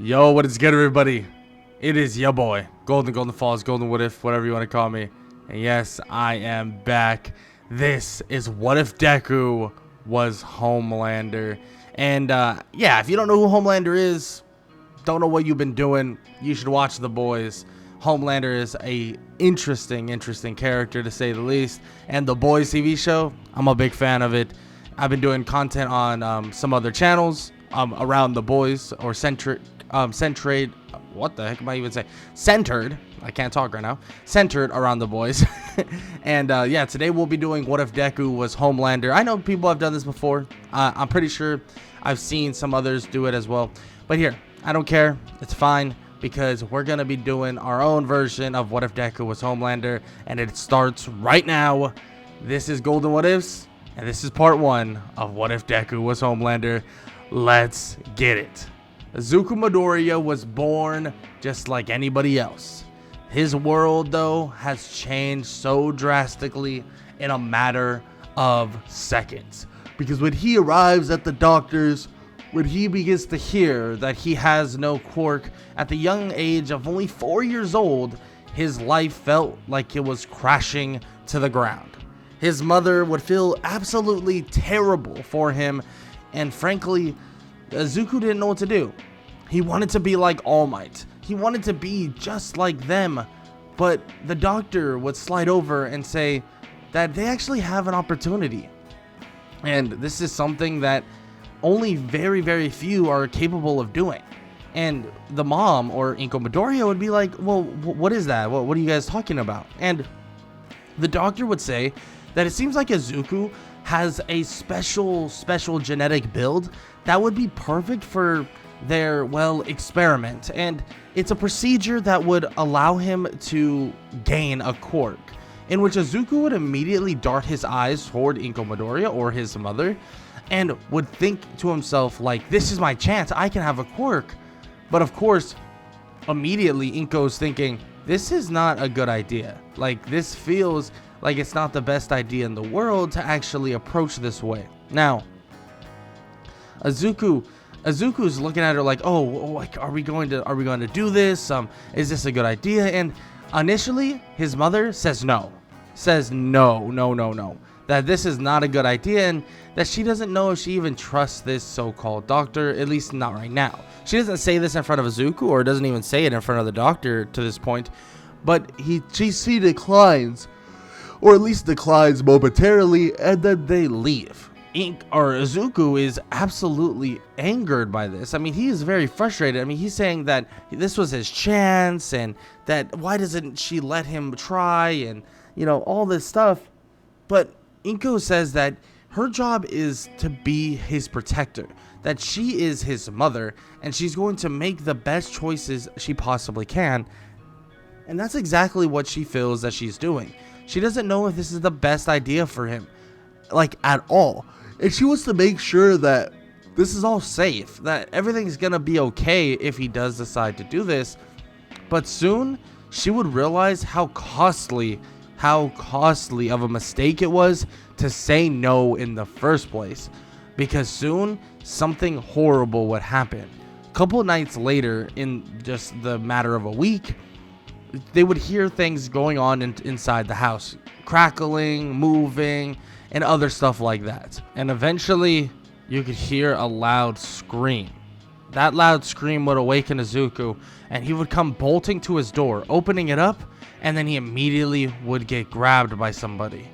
Yo, what is good, everybody? It is your boy, Golden Falls, Golden What If, whatever you want to call me. And yes, I am back. This is What If Deku Was Homelander. And yeah, if you don't know who Homelander is, don't know what you've been doing, you should watch The Boys. Homelander is a interesting character, to say the least. And The Boys TV show, I'm a big fan of it. I've been doing content on some other channels around The Boys, or centered, what the heck am I even saying? Centered, I can't talk right now. Centered around The Boys. And yeah, today we'll be doing What If Deku Was Homelander. I know people have done this before. I'm pretty sure I've seen some others do it as well. But here, I don't care. It's fine, because we're going to be doing our own version of What If Deku Was Homelander. And it starts right now. This is Golden What Ifs. And this is part 1 of What If Deku Was Homelander. Let's get it. Izuku Midoriya was born just like anybody else. His world, though, has changed so drastically in a matter of seconds. Because when he arrives at the doctor's, when he begins to hear that he has no quirk at the young age of only 4 years old, his life felt like it was crashing to the ground. His mother would feel absolutely terrible for him, and frankly, Izuku didn't know what to do. He wanted to be like All Might. He wanted to be just like them, but the doctor would slide over and say that they actually have an opportunity. And this is something that only very few are capable of doing. And the mom, or Inko Midoriya, would be like, well, what is that? What are you guys talking about? And the doctor would say that it seems like Izuku has a special genetic build that would be perfect for their, well, experiment. And it's a procedure that would allow him to gain a quirk, in which Izuku would immediately dart his eyes toward Inko Midoriya, or his mother, and would think to himself, like, this is my chance, I can have a quirk. But of course, immediately Inko's thinking, this is not a good idea. Like, this feels like it's not the best idea in the world to actually approach this way. Now, Izuku's looking at her like, oh, like, are we going to do this? Is this a good idea? And initially, his mother says no. No. That this is not a good idea, and that she doesn't know if she even trusts this so-called doctor, at least not right now. She doesn't say this in front of Izuku, or doesn't even say it in front of the doctor to this point, but she declines, or at least declines momentarily, and then they leave. Izuku is absolutely angered by this. I mean, he is very frustrated. I mean, he's saying that this was his chance, and that why doesn't she let him try, and, you know, all this stuff. But Inko says that her job is to be his protector, that she is his mother, and she's going to make the best choices she possibly can. And that's exactly what she feels that she's doing. She doesn't know if this is the best idea for him, like, at all. And she wants to make sure that this is all safe, that everything's gonna be okay if he does decide to do this. But soon, she would realize how costly of a mistake it was to say no in the first place. Because soon, something horrible would happen. A couple nights later, in just the matter of a week, they would hear things going on inside the house. Crackling, moving, and other stuff like that. And eventually, you could hear a loud scream. That loud scream would awaken Izuku, and he would come bolting to his door, opening it up, and then he immediately would get grabbed by somebody.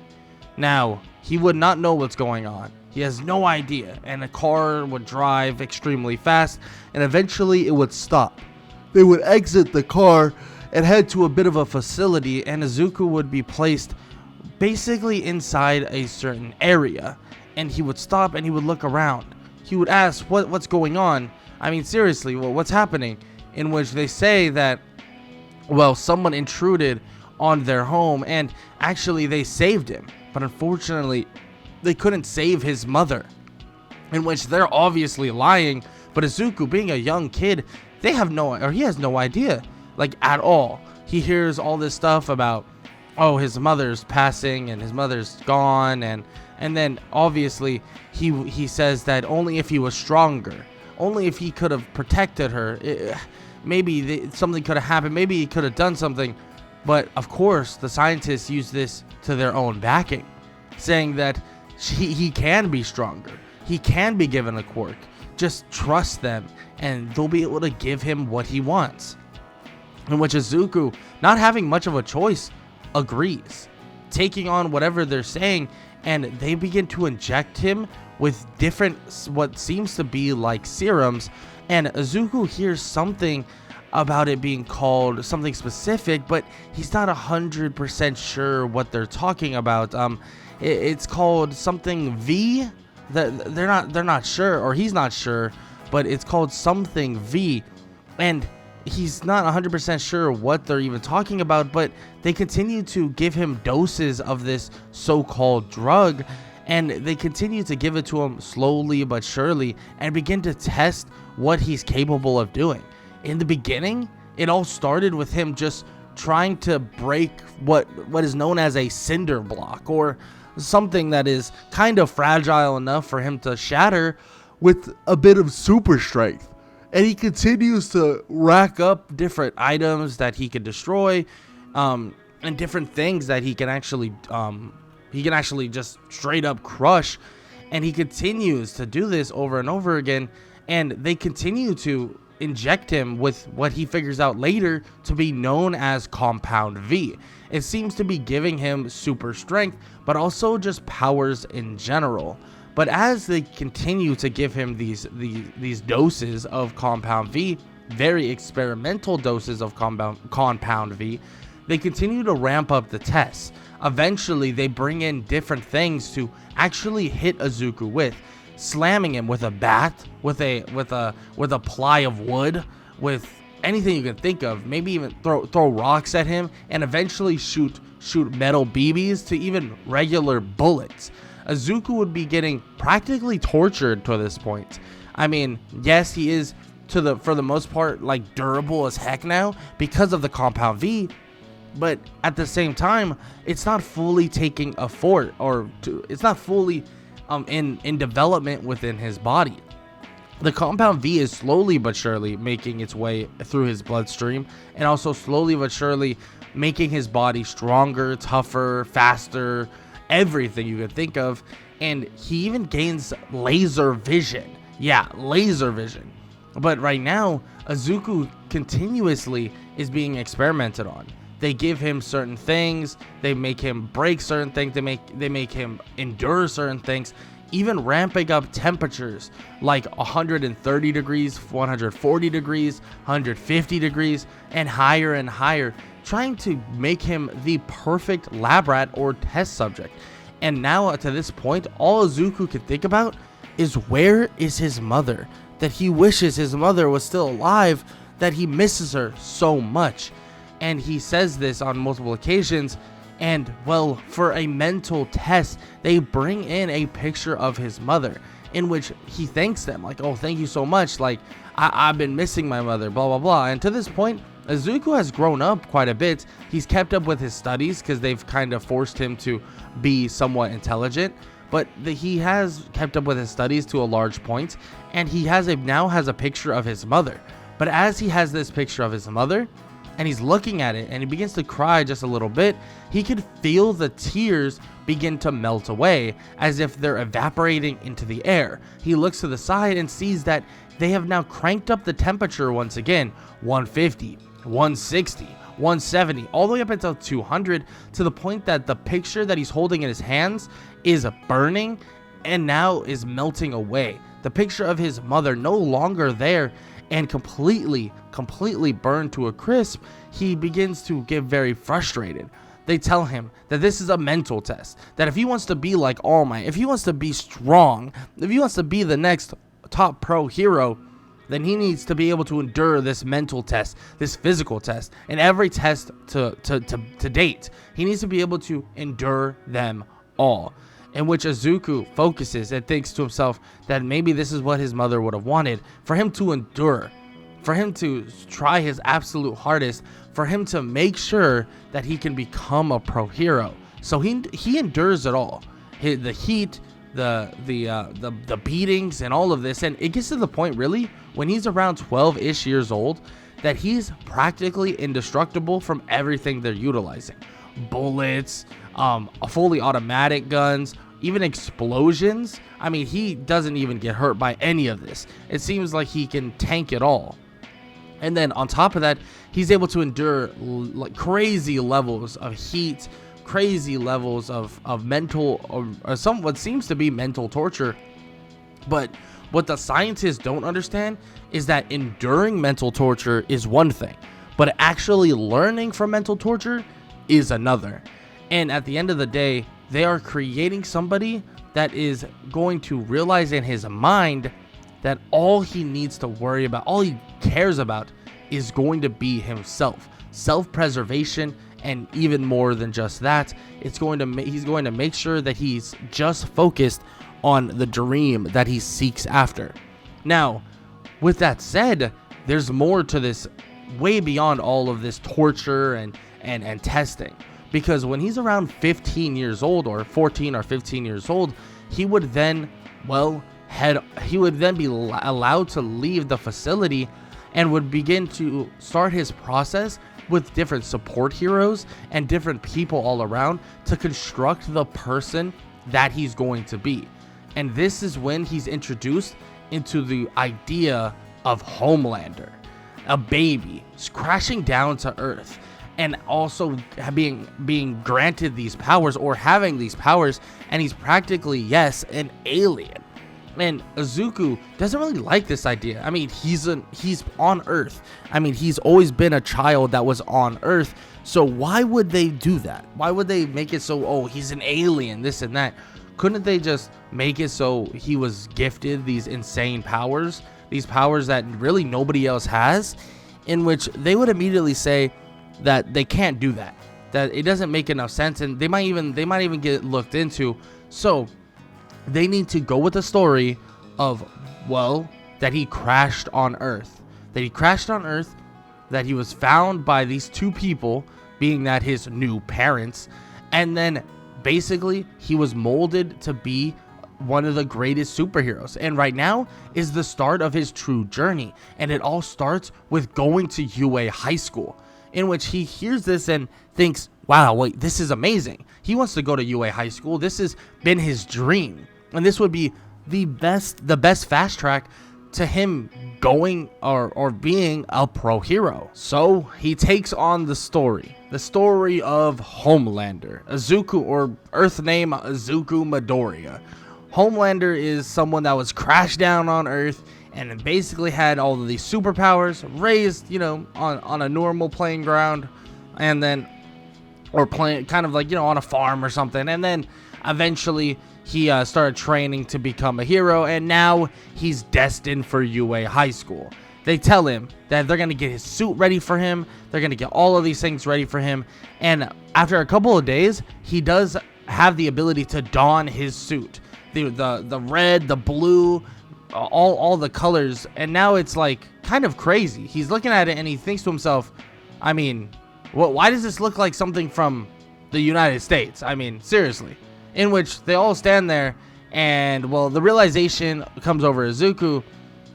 Now, he would not know what's going on. He has no idea, and a car would drive extremely fast, and eventually it would stop. They would exit the car and head to a bit of a facility, and Izuku would be placed basically inside a certain area, and he would stop and he would look around. He would ask, what's going on? I mean, seriously, what's happening? In which they say that, well, someone intruded on their home, and actually they saved him, but unfortunately they couldn't save his mother, in which they're obviously lying. But Izuku, being a young kid, he has no idea, like, at all. He hears all this stuff about, oh, his mother's passing and his mother's gone, and then obviously he says that only if he was stronger, only if he could have protected her. Maybe something could have happened. Maybe he could have done something. But of course, the scientists use this to their own backing, saying that he can be stronger. He can be given a quirk. Just trust them, and they'll be able to give him what he wants. In which Izuku, not having much of a choice, agrees, taking on whatever they're saying, and they begin to inject him with different, what seems to be like serums, and Izuku hears something about it being called something specific, but he's not 100% sure what they're talking about. It's called something V. They're not sure, or he's not sure, but it's called something V, and he's not 100% sure what they're even talking about. But they continue to give him doses of this so-called drug, and they continue to give it to him slowly but surely, and begin to test what he's capable of doing. In the beginning, it all started with him just trying to break what is known as a cinder block, or something that is kind of fragile enough for him to shatter with a bit of super strength. And he continues to rack up different items that he can destroy, and different things that he can actually just straight up crush. And he continues to do this over and over again, and they continue to inject him with what he figures out later to be known as Compound V. It seems to be giving him super strength, but also just powers in general. But as they continue to give him these doses of Compound V, very experimental doses of Compound V, they continue to ramp up the tests. Eventually, they bring in different things to actually hit Izuku with, slamming him with a bat, with a ply of wood, with anything you can think of. Maybe even throw rocks at him, and eventually shoot metal BBs to even regular bullets. Izuku would be getting practically tortured to this point. I mean, yes, he is for the most part like durable as heck now because of the Compound V, but at the same time, it's not fully taking a fort, it's not fully in development within his body. The Compound V is slowly but surely making its way through his bloodstream, and also slowly but surely making his body stronger, tougher, faster, everything you could think of. And he even gains laser vision. Yeah, laser vision. But right now, Izuku continuously is being experimented on. They give him certain things, they make him break certain things, they make him endure certain things, even ramping up temperatures like 130 degrees, 140 degrees, 150 degrees, and higher, trying to make him the perfect lab rat or test subject. And now to this point, all Izuku can think about is where is his mother, that he wishes his mother was still alive, that he misses her so much. And he says this on multiple occasions. And well, for a mental test, they bring in a picture of his mother, in which he thanks them, like, oh, thank you so much, like, I've been missing my mother, blah blah blah. And to this point, Izuku has grown up quite a bit. He's kept up with his studies because they've kind of forced him to be somewhat intelligent, but he has kept up with his studies to a large point, and he now has a picture of his mother. But as he has this picture of his mother, and he's looking at it, and he begins to cry just a little bit, he could feel the tears begin to melt away, as if they're evaporating into the air. He looks to the side and sees that they have now cranked up the temperature once again, 150, 160, 170, all the way up until 200, to the point that the picture that he's holding in his hands is burning and now is melting away. The picture of his mother no longer there, and completely burned to a crisp. He begins to get very frustrated. They tell him that this is a mental test, that if he wants to be like All Might, if he wants to be strong, if he wants to be the next top pro hero, then he needs to be able to endure this mental test, this physical test, and every test to date. He needs to be able to endure them all. In which Izuku focuses and thinks to himself that maybe this is what his mother would have wanted, for him to endure, for him to try his absolute hardest, for him to make sure that he can become a pro hero. So he endures it all. The heat, the beatings and all of this. And it gets to the point, really, when he's around 12-ish years old, that he's practically indestructible from everything they're utilizing. Bullets, fully automatic guns, even explosions. I mean, he doesn't even get hurt by any of this. It seems like he can tank it all. And then on top of that, he's able to endure like crazy levels of heat, crazy levels of mental, or some what seems to be mental torture. But what the scientists don't understand is that enduring mental torture is one thing, but actually learning from mental torture is another. And at the end of the day, they are creating somebody that is going to realize in his mind that all he needs to worry about, all he cares about, is going to be himself, self-preservation. And even more than just that, he's going to make sure that he's just focused on the dream that he seeks after. Now, with that said, there's more to this, way beyond all of this torture and testing. Because when he's around 15 years old, or 14 or 15 years old, he would then, be allowed to leave the facility and would begin to start his process with different support heroes and different people all around to construct the person that he's going to be. And this is when he's introduced into the idea of Homelander, a baby crashing down to Earth, and also being granted these powers, or having these powers, and he's practically, yes, an alien. And Izuku doesn't really like this idea. I mean, he's on Earth. I mean, he's always been a child that was on Earth. So why would they do that? Why would they make it so, oh, he's an alien, this and that? Couldn't they just make it so he was gifted these insane powers, these powers that really nobody else has, in which they would immediately say that they can't do that, that it doesn't make enough sense, and they might even get looked into. So they need to go with the story of, well, that he crashed on Earth, that he was found by these two people, being that his new parents, and then basically he was molded to be one of the greatest superheroes, and right now is the start of his true journey. And it all starts with going to UA High School, in which he hears this and thinks, wow, wait, this is amazing. He wants to go to UA High School. This has been his dream, and this would be the best fast track to him going or being a pro hero. So he takes on the story of Homelander, Izuku, or Earth name Izuku Midoriya. Homelander is someone that was crashed down on Earth and basically had all of these superpowers, raised, on a normal playing ground, and then, or playing kind of like, on a farm or something, and then eventually he started training to become a hero, and now he's destined for UA High School. They tell him that they're going to get his suit ready for him. They're going to get all of these things ready for him. And after a couple of days, he does have the ability to don his suit. The red, the blue, all the colors. And now it's like kind of crazy. He's looking at it and he thinks to himself, I mean, why does this look like something from the United States? I mean, seriously. In which they all stand there, and, well, the realization comes over Izuku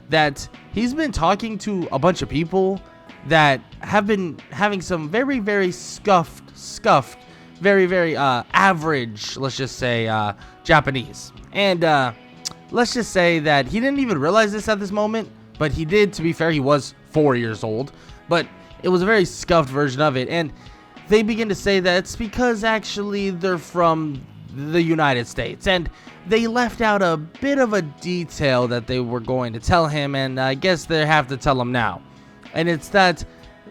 that he's been talking to a bunch of people that have been having some very, very scuffed, very, very average, let's just say, Japanese. And let's just say that he didn't even realize this at this moment, but he did. To be fair, he was 4 years old, but it was a very scuffed version of it. And they begin to say that it's because actually they're from the United States, and they left out a bit of a detail that they were going to tell him, and I guess they have to tell him now. And it's that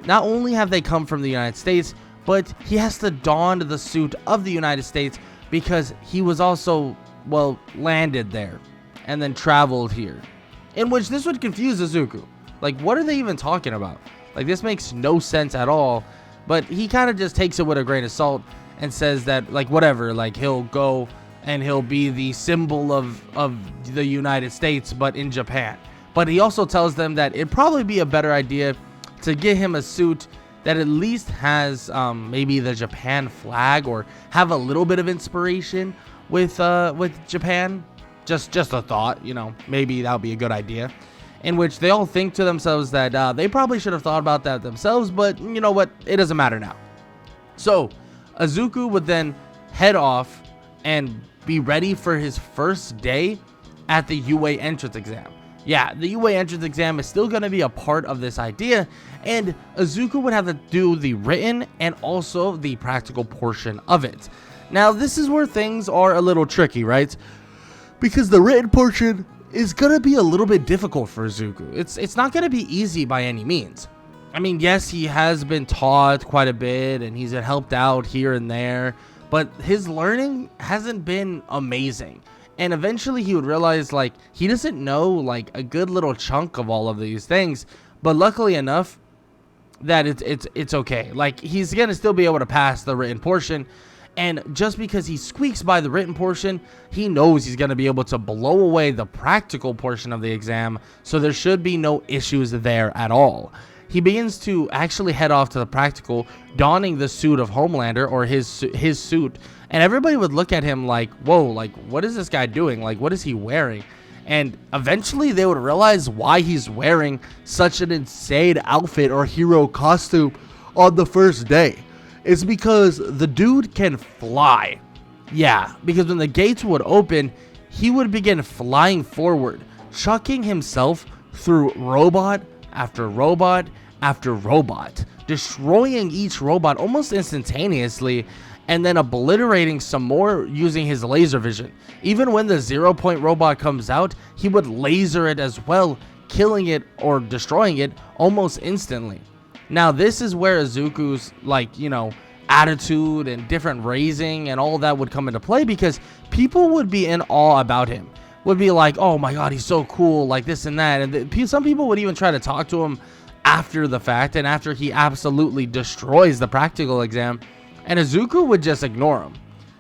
not only have they come from the United States, but he has to don the suit of the United States because he was also, well, landed there and then traveled here. In which this would confuse Izuku. Like, what are they even talking about? Like, this makes no sense at all. But he kind of just takes it with a grain of salt and says that, like, whatever, like, he'll go and he'll be the symbol of the United States, but in Japan. But he also tells them that it'd probably be a better idea to get him a suit that at least has maybe the Japan flag, or have a little bit of inspiration with Japan. just a thought, you know, maybe that would be a good idea, in which they all think to themselves that they probably should have thought about that themselves, but you know what, it doesn't matter now. So Izuku would then head off and be ready for his first day at the UA entrance exam. Yeah, the UA entrance exam is still going to be a part of this idea, and Izuku would have to do the written and also the practical portion of it. Now, this is where things are a little tricky, right? Because the written portion is going to be a little bit difficult for Izuku. It's not going to be easy by any means. I mean, yes, he has been taught quite a bit, and he's been helped out here and there, but his learning hasn't been amazing. And eventually he would realize, like, he doesn't know, like, a good little chunk of all of these things. But luckily enough that it's okay. Like, he's going to still be able to pass the written portion. And just because he squeaks by the written portion, he knows he's going to be able to blow away the practical portion of the exam. So there should be no issues there at all. He begins to actually head off to the practical, donning the suit of Homelander, or his suit, and everybody would look at him like, whoa, like, what is this guy doing? Like, what is he wearing? And eventually they would realize why he's wearing such an insane outfit or hero costume on the first day. It's because the dude can fly. Yeah, because when the gates would open, he would begin flying forward, chucking himself through robot after robot after robot, destroying each robot almost instantaneously, and then obliterating some more using his laser vision. Even when the 0-point robot comes out, he would laser it as well, killing it or destroying it almost instantly. Now, this is where Izuku's, like, you know, attitude and different raising and all that would come into play, because people would be in awe about him. Would be like, oh my god, he's so cool, like this and that. And some people would even try to talk to him after the fact and after he absolutely destroys the practical exam. And Izuku would just ignore him,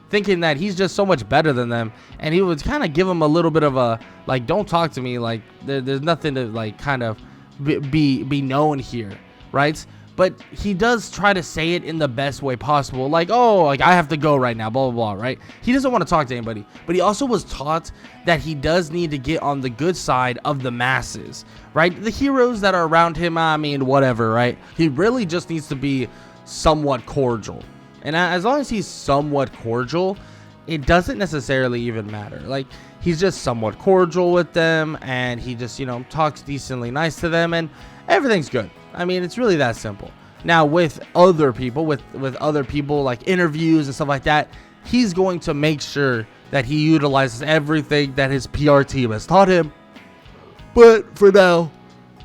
thinking that he's just so much better than them. And he would kind of give him a little bit of a, like, don't talk to me, like, there's nothing to, like, kind of be known here, right? But he does try to say it in the best way possible, like, oh, like, I have to go right now, blah, blah, blah, right? He doesn't want to talk to anybody, but he also was taught that he does need to get on the good side of the masses, right? The heroes that are around him, I mean, whatever, right? He really just needs to be somewhat cordial. And as long as he's somewhat cordial, it doesn't necessarily even matter. Like, he's just somewhat cordial with them, and he just, you know, talks decently nice to them, and everything's good. I mean, it's really that simple. Now, with other people, with other people, like interviews and stuff like that, he's going to make sure that he utilizes everything that his PR team has taught him. But for now,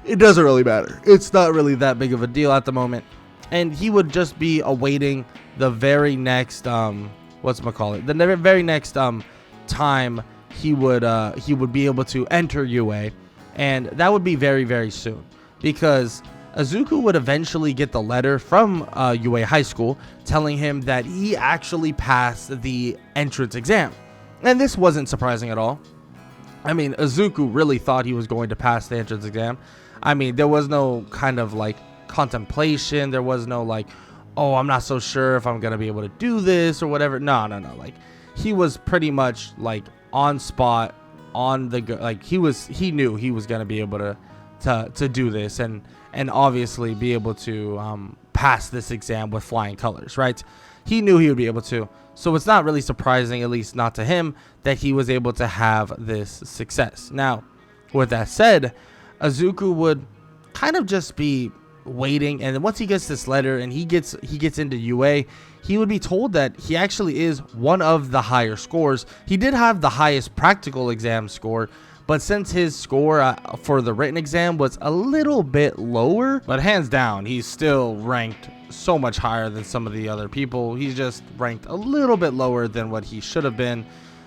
it doesn't really matter. It's not really that big of a deal at the moment. And he would just be awaiting the very next, whatchamacallit, the very next time he would be able to enter UA. And that would be very, very soon. Because Izuku would eventually get the letter from UA High School telling him that he actually passed the entrance exam. And this wasn't surprising at all. I mean, Izuku really thought he was going to pass the entrance exam. I mean, there was no kind of like contemplation. There was no like, oh, I'm not so sure if I'm going to be able to do this or whatever. No. Like, he was pretty much like on spot, on the, like, he knew he was going to be able to do this and obviously be able to pass this exam with flying colors, right? He knew he would be able to. So it's not really surprising, at least not to him, that he was able to have this success. Now, with that said, Izuku would kind of just be waiting, and then once he gets this letter and he gets into UA, he would be told that he actually is one of the higher scores. He did have the highest practical exam score, but since his score for the written exam was a little bit lower, but hands down, he's still ranked so much higher than some of the other people. He's just ranked a little bit lower than what he should have been,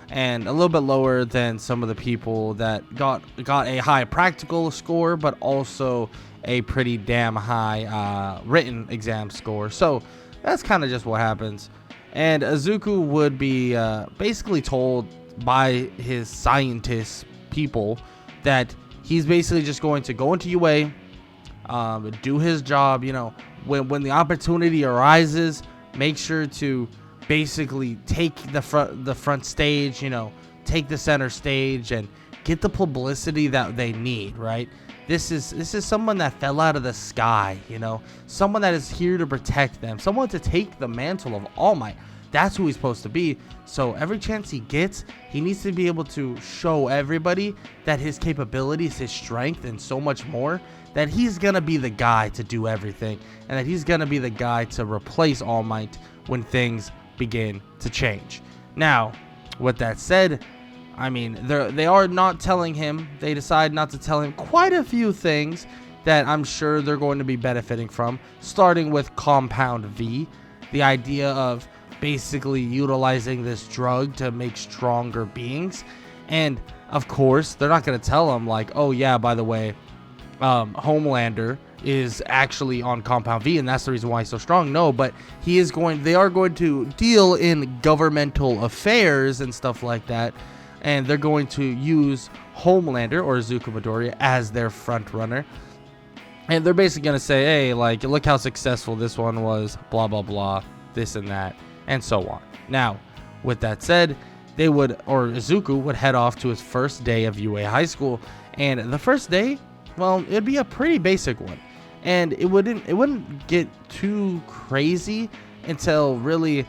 and a little bit lower than some of the people that got a high practical score, but also a pretty damn high written exam score. So that's kind of just what happens. And Izuku would be basically told by his scientists people that he's basically just going to go into UA, do his job, you know, when the opportunity arises, make sure to basically take the front stage, you know, take the center stage and get the publicity that they need, right? This is someone that fell out of the sky, you know, someone that is here to protect them, someone to take the mantle of All Might. That's who he's supposed to be. So every chance he gets, he needs to be able to show everybody that his capabilities, his strength, and so much more, that he's gonna be the guy to do everything, and that he's gonna be the guy to replace All Might when things begin to change. Now, with that said, I mean, they are not telling him. They decide not to tell him quite a few things that I'm sure they're going to be benefiting from, starting with Compound V, the idea of basically utilizing this drug to make stronger beings. And of course, they're not going to tell him like, oh yeah, by the way, Homelander is actually on Compound V, and that's the reason why he's so strong. No, but they are going to deal in governmental affairs and stuff like that. And they're going to use Homelander or Izuku Midoriya as their front runner. And they're basically going to say, hey, like, look how successful this one was, blah, blah, blah, this and that, and so on. Now, with that said, Izuku would head off to his first day of UA High School. And the first day, well, it'd be a pretty basic one. And it wouldn't get too crazy until really,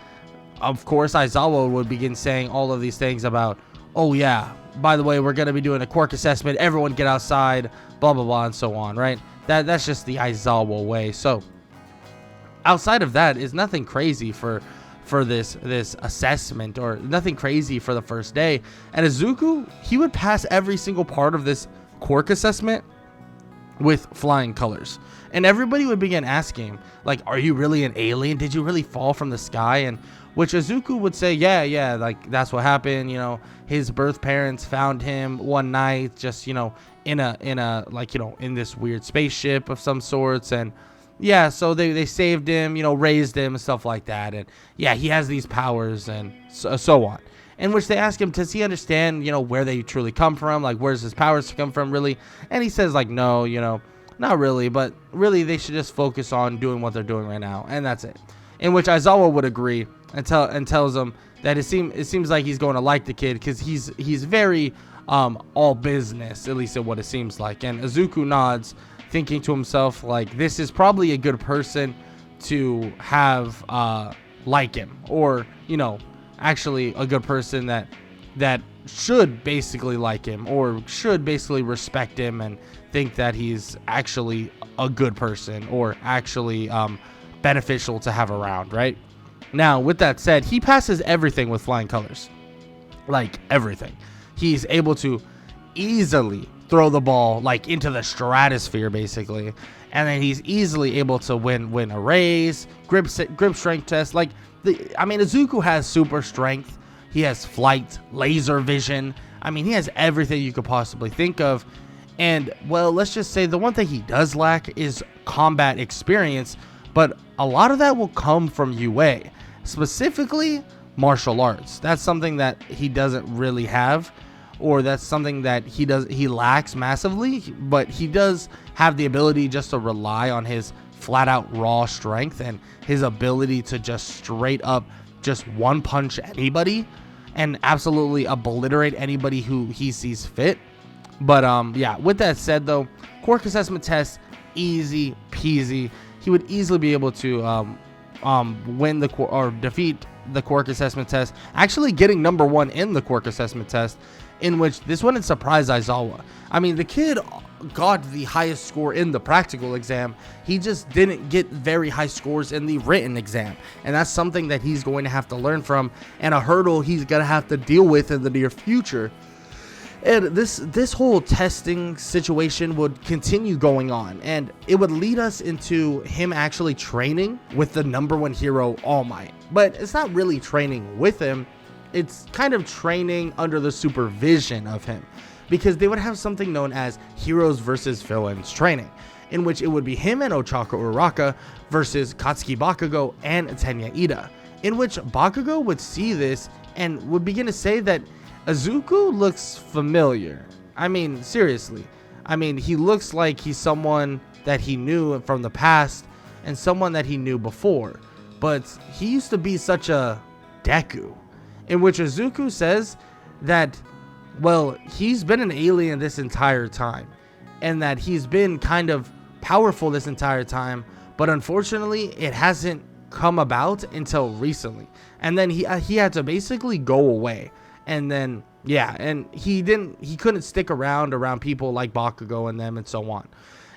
of course, Aizawa would begin saying all of these things about, oh yeah, by the way, we're going to be doing a quirk assessment, everyone get outside, blah, blah, blah, and so on, right? That's just the Aizawa way. So outside of that is nothing crazy for this assessment, or nothing crazy for the first day. And Izuku, he would pass every single part of this quirk assessment with flying colors. And everybody would begin asking him, like, are you really an alien? Did you really fall from the sky? And which Izuku would say, yeah, like, that's what happened. You know, his birth parents found him one night, just, you know, in a like, you know, in this weird spaceship of some sorts. And yeah, so they saved him, you know, raised him and stuff like that. And yeah, he has these powers and so on. In which they ask him, does he understand, you know, where they truly come from? Like, where's his powers come from, really? And he says, like, no, you know, not really, but really they should just focus on doing what they're doing right now, and that's it. In which Aizawa would agree and tells him that it seems like he's going to like the kid, because he's very all business, at least at what it seems like. And Izuku nods, thinking to himself, like, this is probably a good person to have like him, or, you know, actually a good person that should basically like him, or should basically respect him and think that he's actually a good person, or actually beneficial to have around, right? Now, with that said, he passes everything with flying colors, like everything. He's able to easily throw the ball like into the stratosphere, basically, and then he's easily able to win a race, grip strength test. Like, I mean, Izuku has super strength. He has flight, laser vision. I mean, he has everything you could possibly think of. And, well, let's just say the one thing he does lack is combat experience, but a lot of that will come from UA, specifically martial arts. That's something that he doesn't really have, or that's something that he lacks massively, but he does have the ability just to rely on his flat out raw strength and his ability to just straight up just one punch anybody and absolutely obliterate anybody who he sees fit. But yeah, with that said though, quirk assessment test, easy peasy. He would easily be able to win or defeat the quirk assessment test, actually getting number 1 in the quirk assessment test, in which this wouldn't surprise Aizawa. I mean, the kid got the highest score in the practical exam. He just didn't get very high scores in the written exam, and that's something that he's going to have to learn from, and a hurdle he's going to have to deal with in the near future. And this whole testing situation would continue going on, and it would lead us into him actually training with the number 1 hero, All Might. But it's not really training with him. It's kind of training under the supervision of him, because they would have something known as heroes versus villains training, in which it would be him and Ochako Uraka versus Katsuki Bakugo and Tenya Ida, in which Bakugo would see this and would begin to say that Izuku looks familiar. I mean, seriously. I mean, he looks like he's someone that he knew from the past and someone that he knew before. But he used to be such a Deku. In which Izuku says that Well, he's been an alien this entire time, and that he's been kind of powerful this entire time, but unfortunately it hasn't come about until recently. And then he had to basically go away. And then and he couldn't stick around people like Bakugo and them and so on.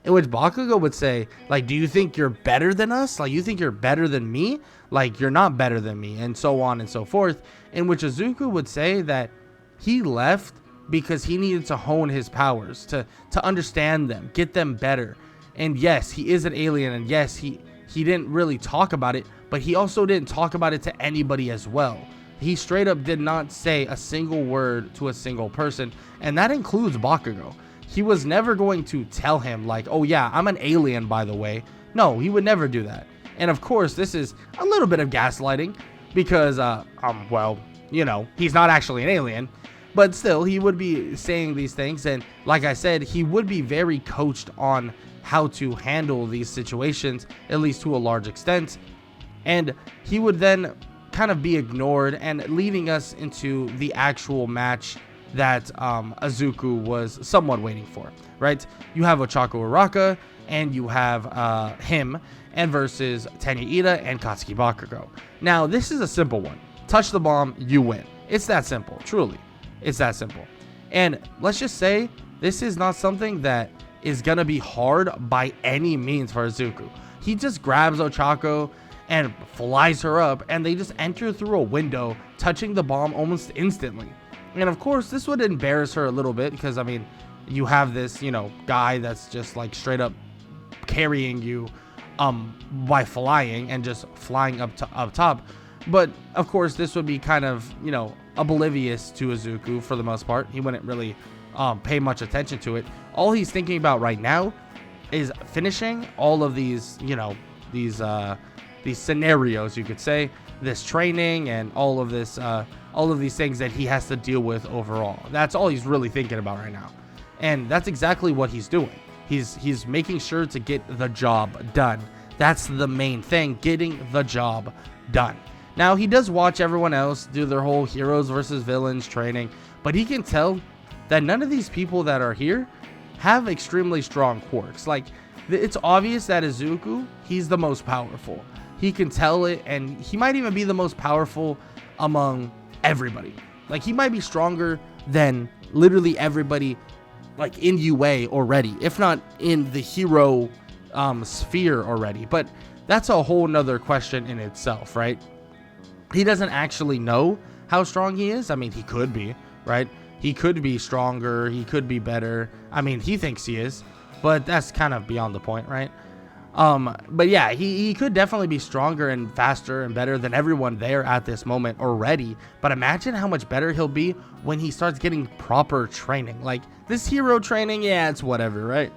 In which Bakugo would say, like, do you think you're better than us? Like, you think you're better than me? Like, you're not better than me, and so on and so forth. In which Izuku would say that he left because he needed to hone his powers, to understand them, get them better. And yes, he is an alien, and yes, he didn't really talk about it, but he also didn't talk about it to anybody as well. He straight up did not say a single word to a single person, and that includes Bakugo. He was never going to tell him, like, oh yeah, I'm an alien, by the way. No, he would never do that. And of course, this is a little bit of gaslighting, because, well, you know, he's not actually an alien, but still, he would be saying these things, and like I said, he would be very coached on how to handle these situations, at least to a large extent, and he would then kind of be ignored, and leading us into the actual match that Izuku was somewhat waiting for, right? You have Ochako Uraka, and you have him, and versus Tenya Ida and Katsuki Bakugo. Now, this is a simple one. Touch the bomb, you win. It's that simple, truly. It's that simple. And let's just say this is not something that is going to be hard by any means for Izuku. He just grabs Ochako and flies her up, and they just enter through a window, touching the bomb almost instantly. And of course, this would embarrass her a little bit, because, I mean, you have this, you know, guy that's just like straight up carrying you by flying and just flying up top. But of course, this would be kind of, you know, oblivious to Izuku for the most part. He wouldn't really pay much attention to it. All he's thinking about right now is finishing all of these, you know, these scenarios, you could say, this training and all of these things that he has to deal with overall. That's all he's really thinking about right now, and that's exactly what he's doing. He's making sure to get the job done. That's the main thing, getting the job done. Now, he does watch everyone else do their whole heroes versus villains training, but he can tell that none of these people that are here have extremely strong quirks. Like, it's obvious that Izuku, he's the most powerful. He can tell it, and he might even be the most powerful among everybody. Like, he might be stronger than literally everybody, like, in UA already, if not in the hero sphere already. But that's a whole nother question in itself, right? He doesn't actually know how strong he is. I mean, he could be, right? He could be stronger. He could be better. I mean, he thinks he is, but that's kind of beyond the point, right? But yeah, he could definitely be stronger and faster and better than everyone there at this moment already. But imagine how much better he'll be when he starts getting proper training. Like, this hero training, yeah, it's whatever, right?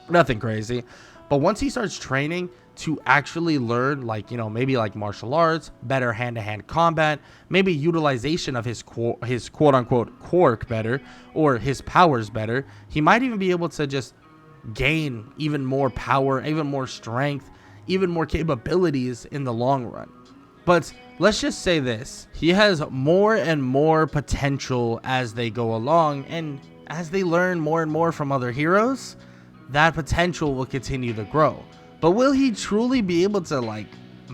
Nothing crazy. But once he starts training to actually learn, like, you know, maybe like martial arts, better hand-to-hand combat, maybe utilization of his quote-unquote quirk better, or his powers better, he might even be able to just gain even more power, even more strength, even more capabilities in the long run. But let's just say this, he has more and more potential as they go along, and as they learn more and more from other heroes, that potential will continue to grow. But will he truly be able to, like,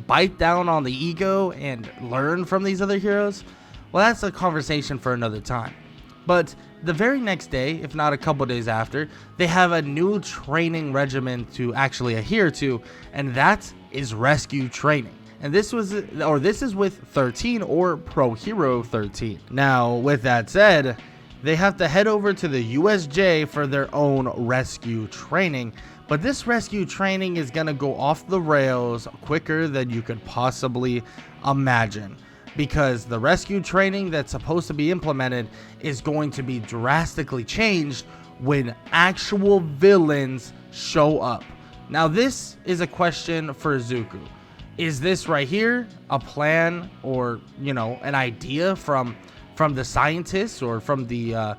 bite down on the ego and learn from these other heroes? Well, that's a conversation for another time. But the very next day, if not a couple days after, they have a new training regimen to actually adhere to, and that is rescue training. And this is with 13 or Pro Hero 13. Now, with that said, they have to head over to the USJ for their own rescue training. But this rescue training is going to go off the rails quicker than you could possibly imagine, because the rescue training that's supposed to be implemented is going to be drastically changed when actual villains show up. Now, this is a question for Izuku. Is this right here a plan, or, you know, an idea from the scientists or from the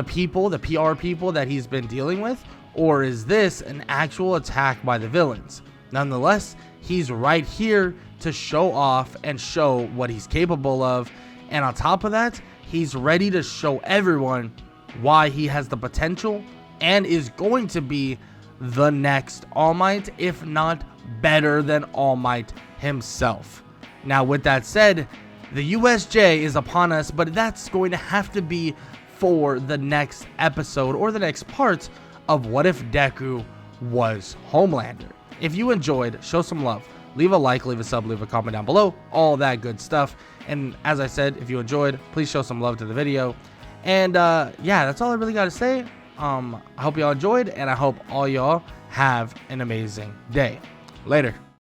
people, the PR people that he's been dealing with? Or is this an actual attack by the villains? Nonetheless, he's right here to show off and show what he's capable of. And on top of that, he's ready to show everyone why he has the potential and is going to be the next All Might, if not better than All Might himself. Now, with that said, the USJ is upon us, but that's going to have to be for the next episode or the next part of What If Deku Was Homelander. If you enjoyed, show some love. Leave a like, leave a sub, leave a comment down below, all that good stuff. And as I said, if you enjoyed, please show some love to the video. And yeah, that's all I really got to say. I hope y'all enjoyed, and I hope all y'all have an amazing day. Later.